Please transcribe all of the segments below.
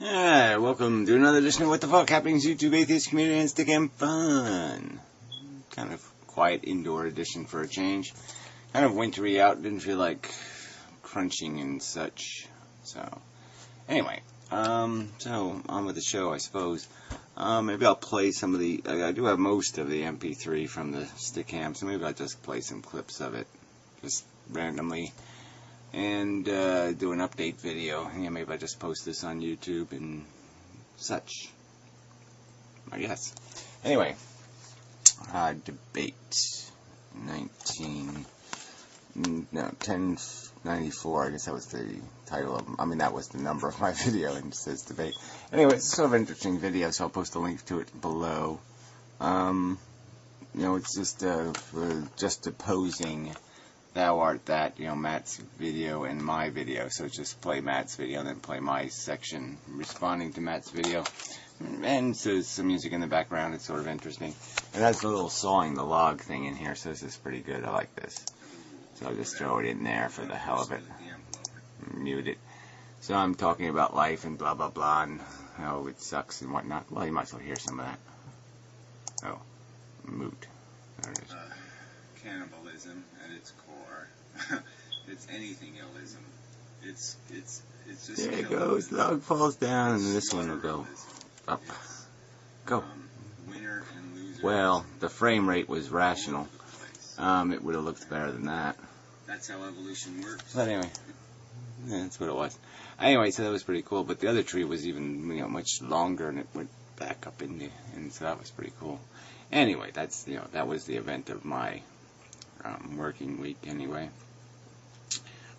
Alright, welcome to another edition of What the Fuck Happenings YouTube Atheist Community and Stick and Fun. Kind of quiet indoor edition for a change. Kind of wintry out, didn't feel like crunching and such. So, anyway, so on with the show, I suppose. Maybe I'll play some of the, I do have most of the MP3 from the Stickam, so maybe I'll just play some clips of it, just randomly. And do an update video. Yeah, maybe I just post this on YouTube and such, I guess. Anyway, debate 1094. I guess that was the title of. I mean, that was the number of my video, and it says debate. Anyway, it's a sort of interesting video, so I'll post a link to it below. You know, it's just opposing. Thou art that, you know, Matt's video and my video. So just play Matt's video and then play my section responding to Matt's video. And so some music in the background. It's sort of interesting. It has a little sawing the log thing in here, so this is pretty good. I like this. So I'll just throw it in there for the hell of it. Mute it. So I'm talking about life and blah, blah, blah, and how it sucks and whatnot. Well, you might as well hear some of that. Oh, moot. There it is. Cannibalism at its core. It's anything illism. It's just. There it goes. The log falls down, and this one will go up. Go. Winner and loser. Well, the frame rate was rational. It would have looked better than that. That's how evolution works. But anyway, yeah, that's what it was. Anyway, so that was pretty cool. But the other tree was even, you know, much longer, and it went back up in the, and so that was pretty cool. Anyway, that's, you know, that was the event of my working week. Anyway,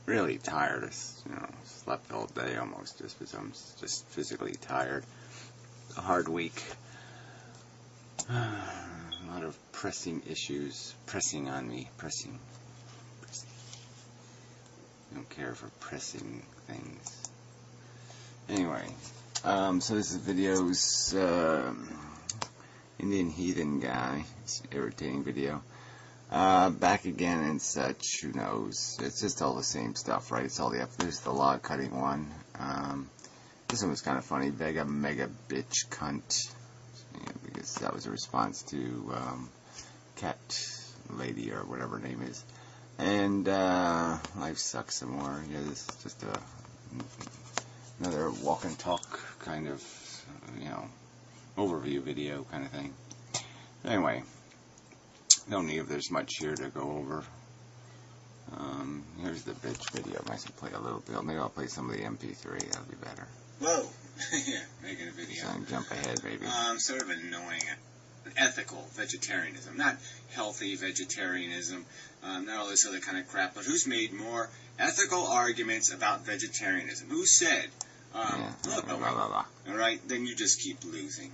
really tired. You know, slept all day almost, just because I'm just physically tired. A hard week. A lot of pressing issues pressing on me. Pressing. I don't care for pressing things. Anyway, so this is videos. Indian heathen guy. It's an irritating video. Back again and such, who knows? It's just all the same stuff, right? It's all there's the log cutting one. This one was kind of funny. Mega bitch cunt. Yeah, because that was a response to Cat Lady or whatever her name is. And life sucks some more. Yeah, this is just another walk and talk kind of, you know, overview video kind of thing. Anyway. Don't need if there's much here to go over. Here's the bitch video. I might play a little bit. Maybe I'll play some of the MP3. That'll be better. Whoa! Yeah, making a video. So jump ahead, baby. Sort of annoying. Ethical vegetarianism, not healthy vegetarianism, not all this other kind of crap. But who's made more ethical arguments about vegetarianism? Who said? Blah, blah, blah. All right, then you just keep losing.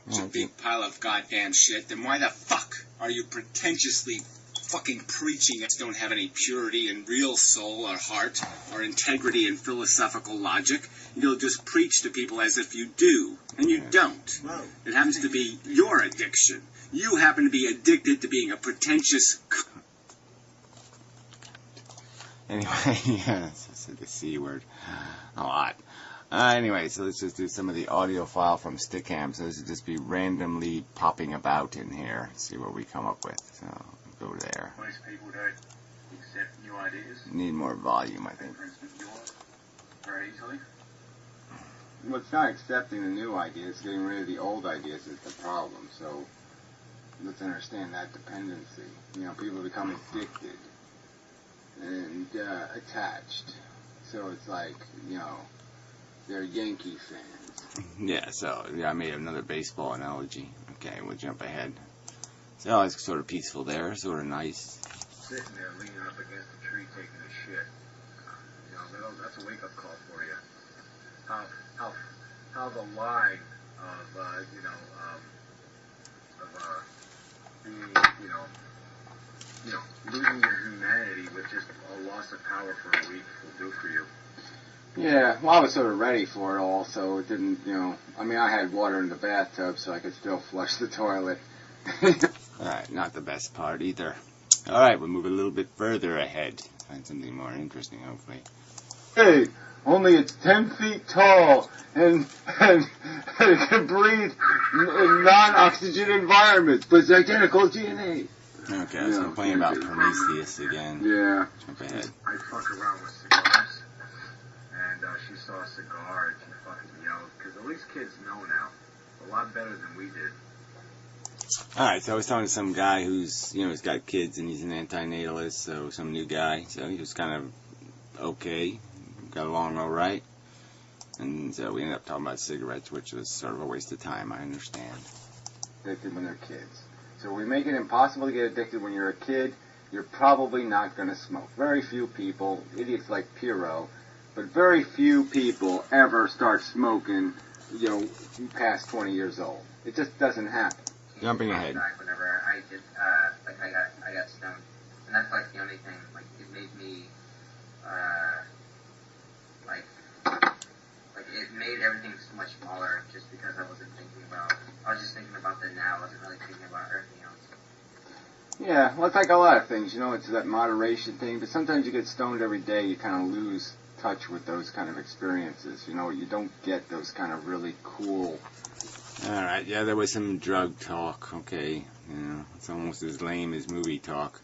It's a big pile of goddamn shit. Then why the fuck are you pretentiously fucking preaching that don't have any purity and real soul or heart or integrity and philosophical logic? You'll just preach to people as if you do, and you don't. It happens to be your addiction. You happen to be addicted to being a pretentious. Anyway, yeah, I said the C word a lot. Anyway, so let's just do some of the audio file from Stickam. So this would just be randomly popping about in here. See what we come up with. So go there. Most people don't accept new ideas. Need more volume, I think. For instance, yours, very easily. Well, it's not accepting the new ideas. It's getting rid of the old ideas is the problem. So let's understand that dependency. You know, people become addicted and attached. So it's like, you know, they're Yankee fans. Yeah, so yeah, I made another baseball analogy. Okay, we'll jump ahead. So it's sort of peaceful there, sort of nice. Sitting there leaning up against a tree taking a shit. You know, that's a wake-up call for you. How the lie of being, losing your humanity with just a loss of power for a week will do for you. Yeah, well, I was sort of ready for it all, so it didn't, you know, I mean, I had water in the bathtub, so I could still flush the toilet. Alright, not the best part either. Alright, we'll move a little bit further ahead. Find something more interesting, hopefully. Hey, only it's 10 feet tall and it can breathe in non-oxygen environments, but it's identical DNA. Okay, so I'm playing about Prometheus again. Yeah. Jump ahead. I fuck around with cigars, and she saw a cigar and she fucking yelled, because at least kids know now, a lot better than we did. Alright, so I was talking to some guy who's, he's got kids and he's an antinatalist, so some new guy, so he was kind of okay, got along alright, and so we ended up talking about cigarettes, which was sort of a waste of time, I understand. Addicted when they're kids. So we make it impossible to get addicted when you're a kid. You're probably not going to smoke. Very few people, idiots like Piro, but very few people ever start smoking, past 20 years old. It just doesn't happen. Jumping ahead. Whenever I did, I got stoned, and that's like the only thing. Like it made me, it made everything so much smaller just because I wasn't thinking about. I was just thinking about the now. I wasn't really thinking about everything else. Yeah, well, it's like a lot of things, it's that moderation thing, but sometimes you get stoned every day, you kind of lose touch with those kind of experiences, you don't get those kind of really cool. Alright, yeah, there was some drug talk, okay, it's almost as lame as movie talk.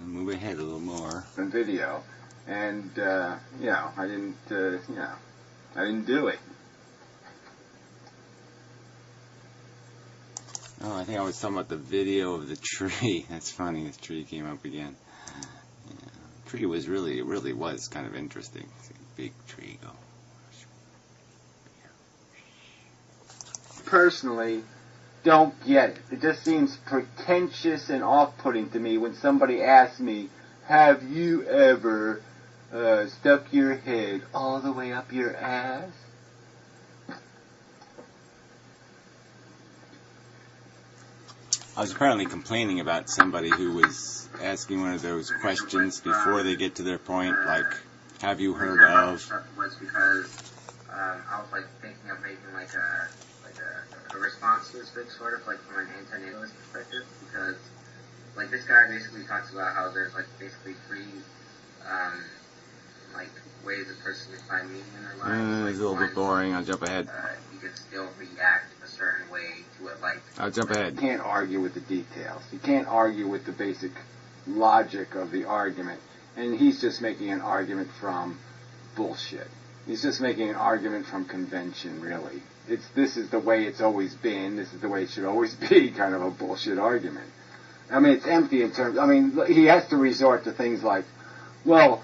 Move ahead a little more. And video, and, I didn't do it. Oh, I think I was talking about the video of the tree. That's funny, this tree came up again. Yeah. The tree was it really was kind of interesting. It's a big tree go. Personally, don't get it. It just seems pretentious and off-putting to me when somebody asks me, have you ever stuck your head all the way up your ass? I was apparently complaining about somebody who was asking one of those questions before they get to their point, like, have you heard of? Was because I was thinking of making a response to this big sort of from an antinatalist perspective, because this guy basically talks about how there's basically three ways a person can find meaning in their lives. It's a little bit boring. I'll jump ahead. You can still react a certain way to it. I'll jump ahead. You can't argue with the details. You can't argue with the basic logic of the argument. And he's just making an argument from bullshit. He's just making an argument from convention, really. This is the way it's always been. This is the way it should always be, kind of a bullshit argument. I mean, it's empty in terms... I mean, he has to resort to things like, well,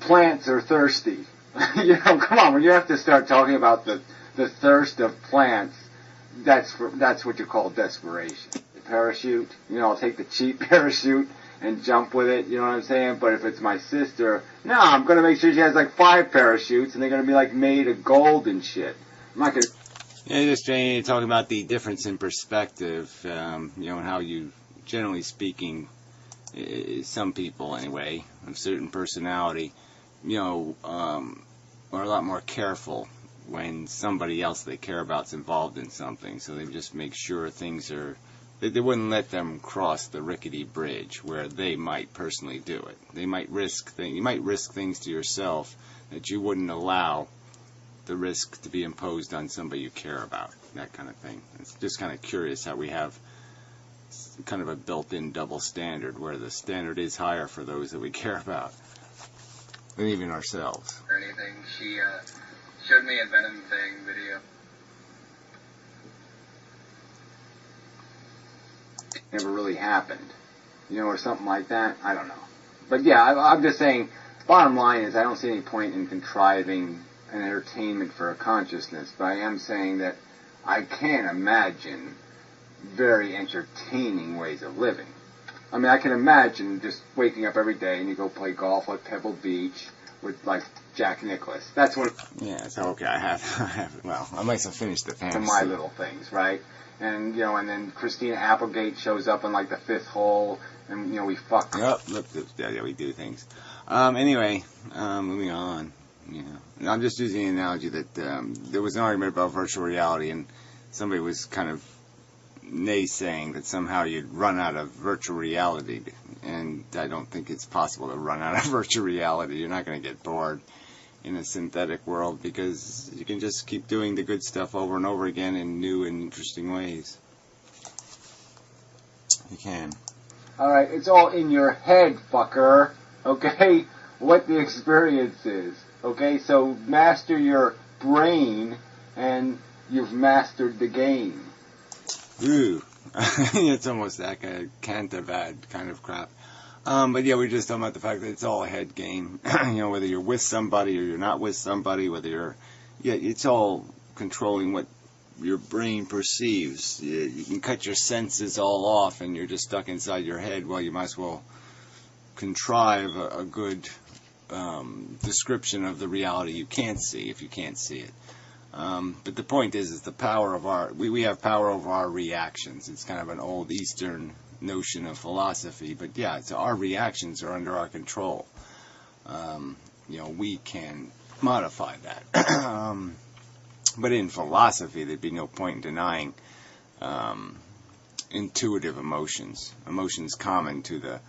plants are thirsty. Come on, when you have to start talking about the thirst of plants, that's what you call desperation. The parachute, I'll take the cheap parachute and jump with it, you know what I'm saying? But if it's my sister, no, I'm going to make sure she has 5 parachutes, and they're going to be made of gold and shit. I'm not going to... Yeah, just talking about the difference in perspective, and how you, generally speaking, some people anyway, of certain personality, are a lot more careful when somebody else they care about is involved in something. So they just make sure things are... They wouldn't let them cross the rickety bridge where they might personally do it. They might risk things. You might risk things to yourself that you wouldn't allow the risk to be imposed on somebody you care about. That kind of thing. It's just kind of curious how we have kind of a built-in double standard where the standard is higher for those that we care about than even ourselves. Or anything. She showed me a Venom thing video. Never really happened, or something like that. I don't know. But yeah, I'm just saying, bottom line is I don't see any point in contriving an entertainment for a consciousness, but I am saying that I can imagine very entertaining ways of living. I mean, I can imagine just waking up every day and you go play golf at Pebble Beach with, Jack Nicklaus. That's what... Yeah, it's okay. I have, well, I might have finished the fantasy. My little things, right? And, and then Christina Applegate shows up on, the 5th hole, and, we fuck. Yep, look, yeah, we do things. Anyway, moving on. I'm just using the analogy that there was an argument about virtual reality, and somebody was kind of naysaying that somehow you'd run out of virtual reality, and I don't think it's possible to run out of virtual reality. You're not going to get bored. in a synthetic world, because you can just keep doing the good stuff over and over again in new and interesting ways. You can. Alright, it's all in your head, fucker. Okay? What the experience is. Okay? So master your brain and you've mastered the game. Ooh. It's almost like a Cantabad kind of crap. But yeah, we're just talking about the fact that it's all a head game. You know, whether you're with somebody or you're not with somebody, whether you're... Yeah, it's all controlling what your brain perceives. You can cut your senses all off and you're just stuck inside your head. Well, you might as well contrive a good description of the reality you can't see if you can't see it. But the point is the power of our... We have power over our reactions. It's kind of an old Eastern notion of philosophy. But yeah, it's our reactions are under our control. You know, we can modify that. But in philosophy, there'd be no point in denying intuitive emotions. Emotions common to the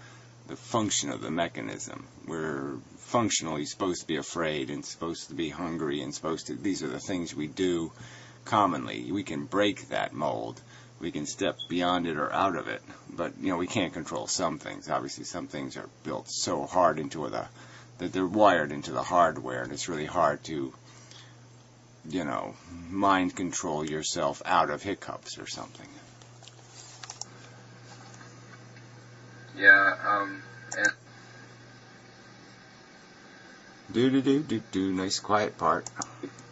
function of the mechanism. We're functionally supposed to be afraid and supposed to be hungry and supposed to... These are the things we do commonly. We can break that mold. We can step beyond it or out of it. But, you know, we can't control some things. Obviously, some things are built so hard into that they're wired into the hardware, and it's really hard to, you know, mind control yourself out of hiccups or something. Yeah, and Do. Nice quiet part.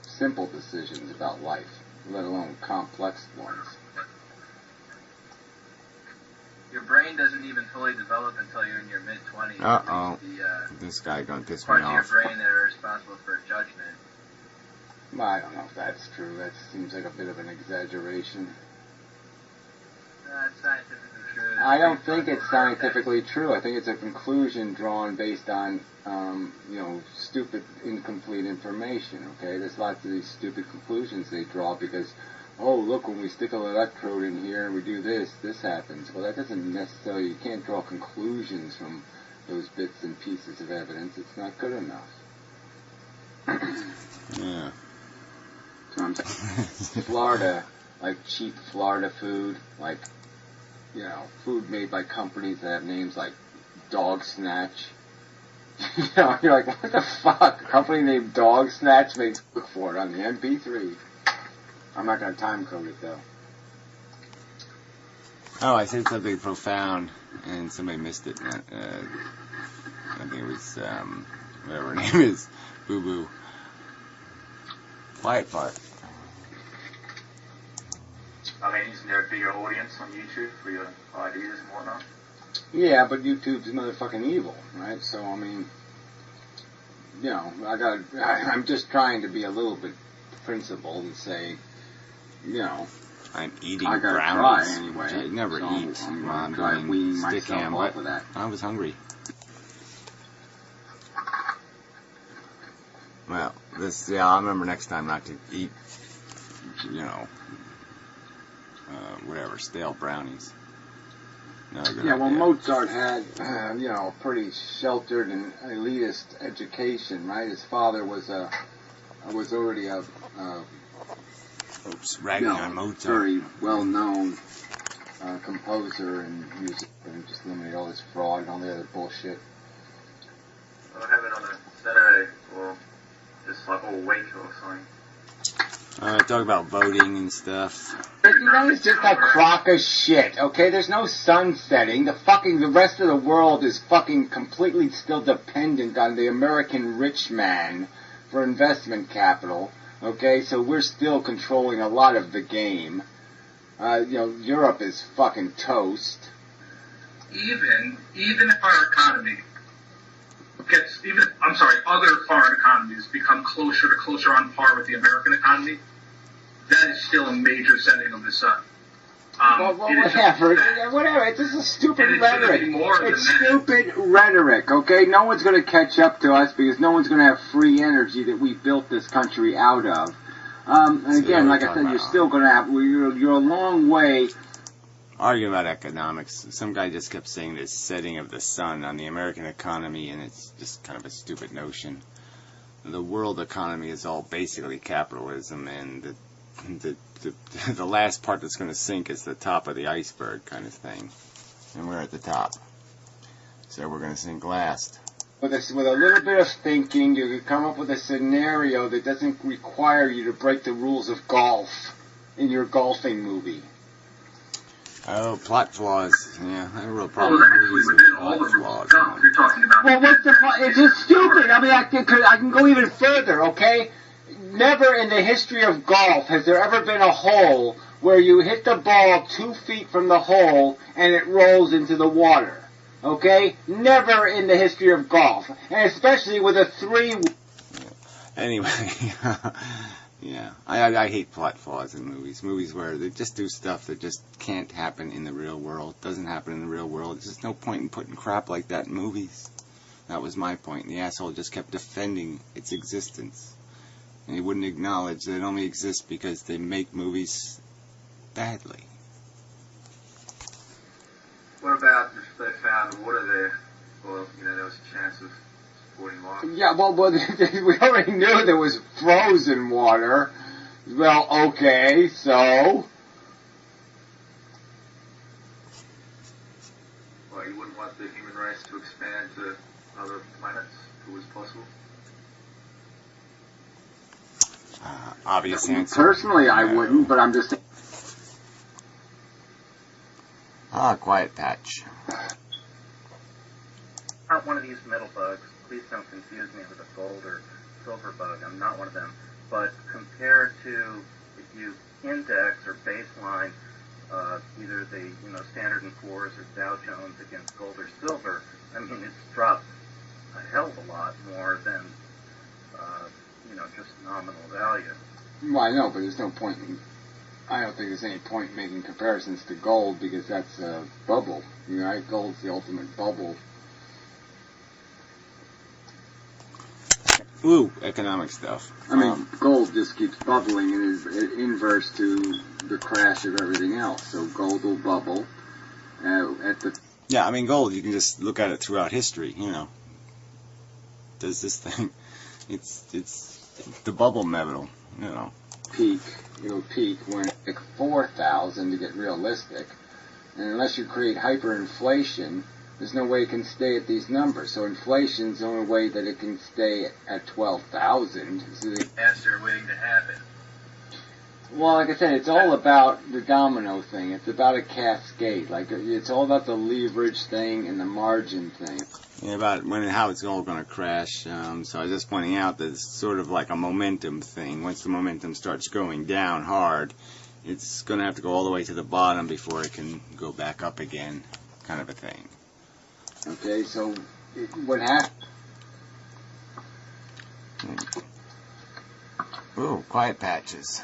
Simple decisions about life, let alone complex ones. Your brain doesn't even fully develop until you're in your mid-20s. Uh-oh. This guy gonna piss me parts of your off. brain that are responsible for judgment. Well, I don't know if that's true. That seems like a bit of an exaggeration. It's scientifically true. I don't think it's scientifically true. I think it's a conclusion drawn based on, you know, stupid, incomplete information, okay? There's lots of these stupid conclusions they draw because, oh, look, when we stick an electrode in here and we do this, this happens. Well, that doesn't necessarily... You can't draw conclusions from those bits and pieces of evidence. It's not good enough. Yeah. So I'm saying, Florida, like cheap Florida food, like, you know, food made by companies that have names like Dog Snatch. You know, you're like, what the fuck? A company named Dog Snatch makes look for it on the MP3. I'm not going to time code it, though. Oh, I said something profound, and somebody missed it. I think it was, whatever her name is, Boo Boo. Quiet part. I mean, isn't there a bigger audience on YouTube for your ideas and whatnot? Yeah, but YouTube's motherfucking evil, right? So, I mean, you know, I'm just trying to be a little bit principled and say, you know, I'm eating I gotta brownies. try anyway. Which I never so eat I'm while I'm try doing weaning stick myself ham, off but of that. I was hungry. Well, I remember next time not to eat, you know, whatever, stale brownies. No, Yeah, well, Mozart had, you know, a pretty sheltered and elitist education, right? His father was already a ragging you know, on Mozart. very well-known composer and music, and just eliminate all this fraud and all the other bullshit. I'll have it on a Saturday, or just like all week or something. Talk about voting and stuff. You know, it's just a crock of shit, okay? There's no sun setting. The rest of the world is fucking completely still dependent on the American rich man for investment capital, okay? So we're still controlling a lot of the game. You know, Europe is fucking toast. Even if our economy gets, other foreign economies become closer on par with the American economy, that is still a major setting of the sun. Well, whatever. It's just a stupid rhetoric. It's stupid rhetoric, okay? No one's going to catch up to us because no one's going to have free energy that we built this country out of. And again, like I said, you're still going to have... You're a long way... Arguing about economics. Some guy just kept saying this setting of the sun on the American economy, and it's just kind of a stupid notion. the world economy is all basically capitalism, and the last part that's going to sink is the top of the iceberg kind of thing. And we're at the top. So we're going to sink last. With a little bit of thinking, you could come up with a scenario that doesn't require you to break the rules of golf in your golfing movie. Oh, plot flaws. Yeah, I have a real problem with movies with plot flaws. You're talking about. Well, what's the plot? It's just stupid. I mean, I can go even further, okay? Never in the history of golf has there ever been a hole where you hit the ball 2 feet from the hole and it rolls into the water. Okay? Never in the history of golf. And especially with a 3... Anyway, yeah. I hate plot flaws in movies. Movies where they just do stuff that just can't happen in the real world. Doesn't happen in the real world. There's just no point in putting crap like that in movies. That was my point. The asshole just kept defending its existence. And he wouldn't acknowledge that it only exists because they make movies badly. What about if they found water there? Well, there was a chance of supporting life. Yeah, well, we already knew there was frozen water. Well, okay, so... Well, you wouldn't want the human race to expand to other planets if it was possible? Obvious answer. Personally, I wouldn't, but I'm just... Quiet patch. Not one of these metal bugs. Please don't confuse me with a gold or silver bug. I'm not one of them. But compared to if you index or baseline either the Standard & Poor's or Dow Jones against gold or silver, I mean it's dropped a hell of a lot more than just nominal value. Well, I know, but there's no point in... I don't think there's any point in making comparisons to gold because that's a bubble, right? Gold's the ultimate bubble. Ooh, economic stuff. I mean, gold just keeps bubbling and is inverse to the crash of everything else. So gold will bubble at the... Yeah, I mean, gold, you can just look at it throughout history, Does this thing... It's the bubble metal, It'll peak when it's like 4,000 to get realistic. And unless you create hyperinflation, there's no way it can stay at these numbers. So inflation's the only way that it can stay at 12,000. So Answer waiting to happen. well, like I said, it's all about the domino thing. It's about a cascade. Like, it's all about the leverage thing and the margin thing. Yeah, about when and how it's all going to crash. So I was just pointing out that it's sort of like a momentum thing. Once the momentum starts going down hard, it's going to have to go all the way to the bottom before it can go back up again, kind of a thing. Okay, so what happened? Ooh, quiet patches.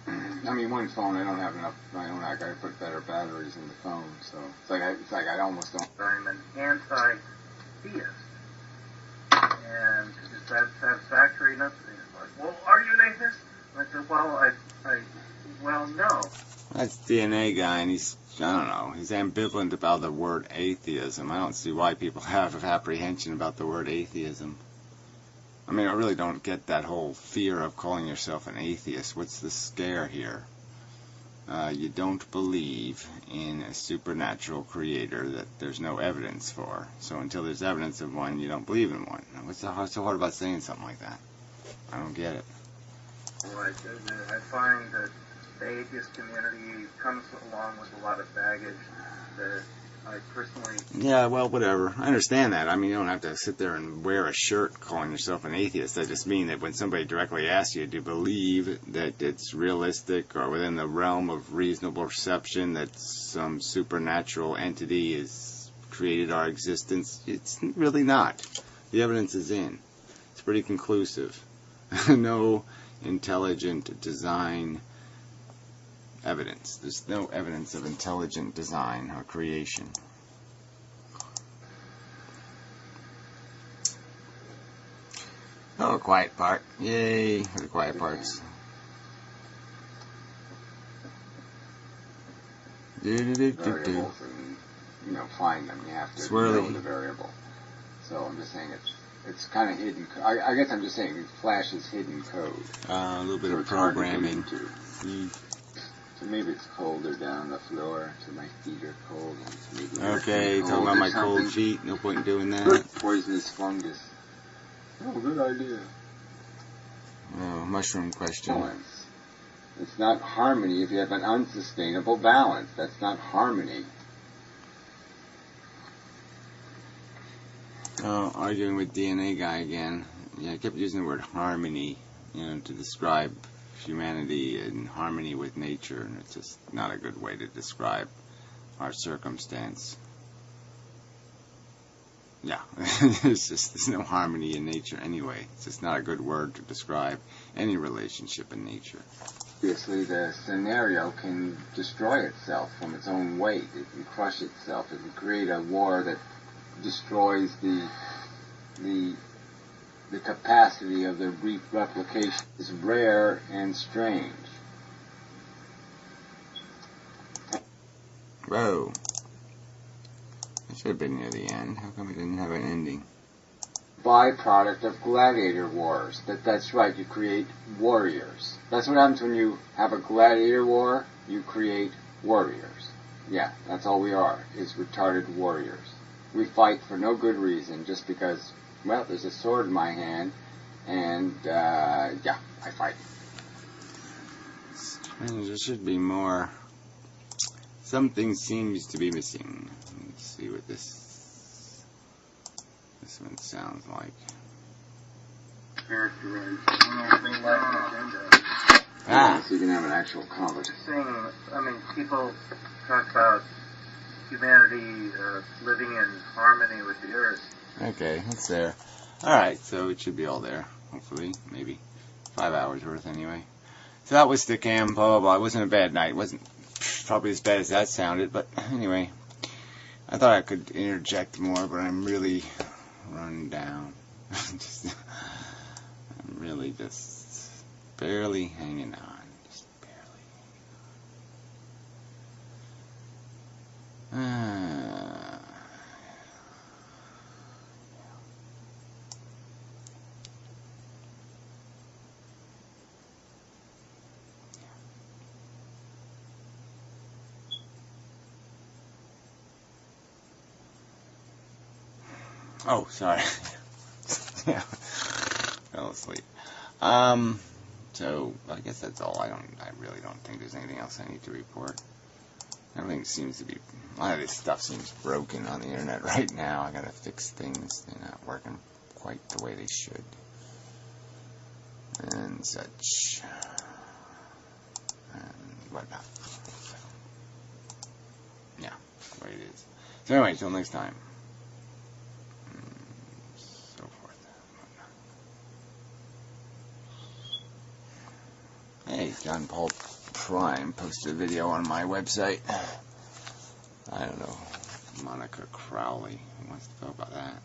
I mean, one phone, I don't have enough. I gotta put better batteries in the phone, so it's like I almost don't. I'm an anti-theist. And is that satisfactory enough? And he's like, well, are you an atheist? And I said, well, no. That's DNA guy, and he's ambivalent about the word atheism. I don't see why people have apprehension about the word atheism. I mean, I really don't get that whole fear of calling yourself an atheist. What's the scare here? You don't believe in a supernatural creator that there's no evidence for. So until there's evidence of one, you don't believe in one. What's so hard about saying something like that? I don't get it. Well, I find that the atheist community comes along with a lot of baggage that I personally... Yeah, well, whatever. I understand that. I mean, you don't have to sit there and wear a shirt calling yourself an atheist. I just mean that when somebody directly asks you to believe that it's realistic or within the realm of reasonable perception that some supernatural entity has created our existence, it's really not. The evidence is in. It's pretty conclusive. No intelligent design evidence. There's no evidence of intelligent design or creation. Oh, quiet part. Yay for the quiet parts. Variables and, find them. You have to know the variable. So I'm just saying it's it's kind of hidden. I guess I'm just saying it flashes hidden code. A little bit So of it's hard to get programming. into. So maybe it's colder down on the floor, so my feet are cold. And maybe Okay, talking about my cold feet. No point in doing that. Poisonous fungus. Oh, good idea. Oh, mushroom question. Balance. It's not harmony if you have an unsustainable balance. That's not harmony. Oh, arguing with DNA guy again. Yeah, I kept using the word harmony, to describe humanity in harmony with nature, and it's just not a good way to describe our circumstance. Yeah, there's no harmony in nature anyway. It's just not a good word to describe any relationship in nature. Obviously, the scenario can destroy itself from its own weight. It can crush itself. It can create a war that destroys the capacity of the replication. Is rare and strange. Whoa. It should have been near the end. How come it didn't have an ending? Byproduct of gladiator wars. That's right, you create warriors. That's what happens when you have a gladiator war, you create warriors. Yeah, that's all we are, is retarded warriors. We fight for no good reason, just because, well, there's a sword in my hand, and, yeah, I fight. Strange, there should be more. Something seems to be missing. Let's see what this one sounds like. Characterize. Ah. So you can have an actual conversation. I mean, people talk about humanity living in harmony with the earth. Okay, it's there. Alright, so it should be all there. Hopefully, maybe 5 hours worth anyway. So that was the cam, blah blah blah. It wasn't a bad night. It wasn't probably as bad as that sounded, but anyway. I thought I could interject more, but I'm really run down. I'm really just barely hanging on. Just barely. Oh, sorry. Yeah, fell asleep. So I guess that's all. I really don't think there's anything else I need to report. Everything seems to be, a lot of this stuff seems broken on the internet right now. I gotta fix things. They're not working quite the way they should. And such. And whatnot. Yeah, the way it is. So anyway, until next time. Hey, John Paul Prime posted a video on my website. I don't know, Monica Crowley. Who wants to talk about that?